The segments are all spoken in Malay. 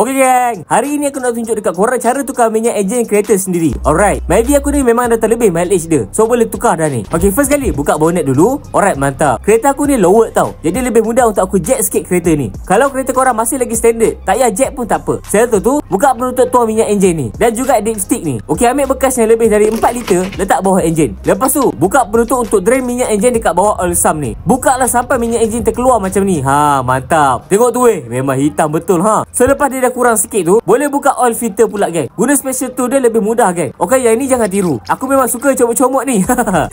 Okay gang, hari ini aku nak tunjuk dekat korang cara tukar minyak enjin kereta sendiri. Alright, maybe aku ni memang dah terlebih mileage dia, so boleh tukar dah ni. Okay, first kali buka bonnet dulu. Alright, mantap. Kereta aku ni lowered tau, jadi lebih mudah untuk aku jack sikit kereta ni. Kalau kereta korang masih lagi standard, tak payah jack pun tak apa. Satu tu, buka penutup tuang minyak enjin ni, dan juga dipstick ni. Okay, ambil bekas yang lebih dari 4 liter, letak bawah enjin. Lepas tu, buka penutup untuk drain minyak enjin dekat bawah oil sump ni. Buka lah sampai minyak enjin terkeluar macam ni. Ha, mantap. Tengok tu memang hitam betul ha. So lepas dia dah kurang sikit tu, boleh buka oil filter pula geng. Guna special tool dia lebih mudah geng. Okay, yang ni jangan tiru, aku memang suka comot-comot ni.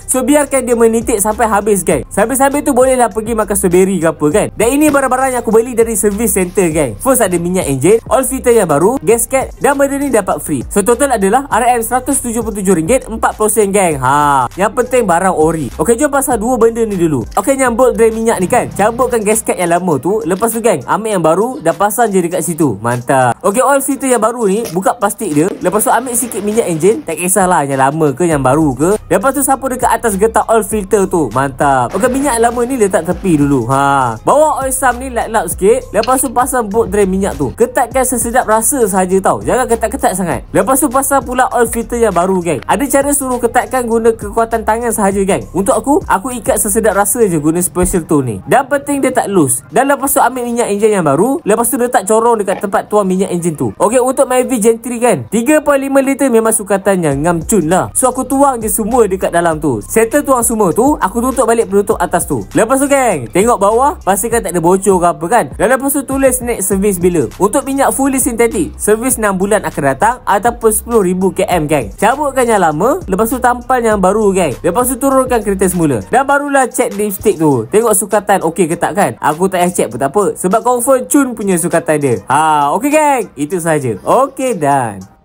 So biarkan dia menitik sampai habis geng. Sambil-sambil tu bolehlah pergi makan strawberry ke apa kan. Dan ini barang-barang yang aku beli dari service center geng. First ada minyak enjin, oil filter yang baru, gasket, dan benda ni dapat free. So total adalah RM177 40 sen geng. Ha, yang penting barang ori. Okay, jom pasal dua benda ni dulu. Okay, yang bolt drain minyak ni kan, cabutkan gasket yang lama tu. Lepas tu geng, ambil yang baru, dah pasang je dekat situ. Mantap. Okay, oil filter yang baru ni, buka plastik dia. Lepas tu ambil sikit minyak enjin, tak kisahlah yang lama ke yang baru ke. Lepas tu sapu dekat atas getah oil filter tu. Mantap. Okay, minyak lama ni letak tepi dulu. Ha, bawa oil sump ni lap-lap sikit. Lepas tu pasang bolt drain minyak tu. Ketatkan sesedap rasa saja tau, jangan ketat-ketat sangat. Lepas tu pasang pula oil filter yang baru geng. Ada cara suruh ketatkan guna kekuatan tangan sahaja geng. Untuk aku ikat sesedap rasa je guna special tool ni. Dan penting dia tak loose. Dan lepas tu ambil minyak enjin yang baru. Lepas tu letak corong dekat tempat tuang minyak enjin tu. Okay, untuk Mavic Gen 3 kan, 3.5 liter memang sukatannya ngam cun lah. So aku tuang je semua dekat dalam tu. Settle tuang semua tu, aku tutup balik penutup atas tu. Lepas tu geng, tengok bawah, pastikan tak ada bocor ke apa kan. Dan lepas tu tulis next service bila. Untuk minyak fully sintetik, servis 6 bulan akan datang ataupun 10,000 km geng. Cabutkan yang lama, lepas tu tampal yang baru geng. Lepas tu turunkan kereta semula. Dan barulah check dipstick tu. Tengok sukatan okey ke tak kan. Aku tak payah check pun tak apa, sebab confirm cun punya sukatan dia. Ha, okey geng, itu saja. Okey, done.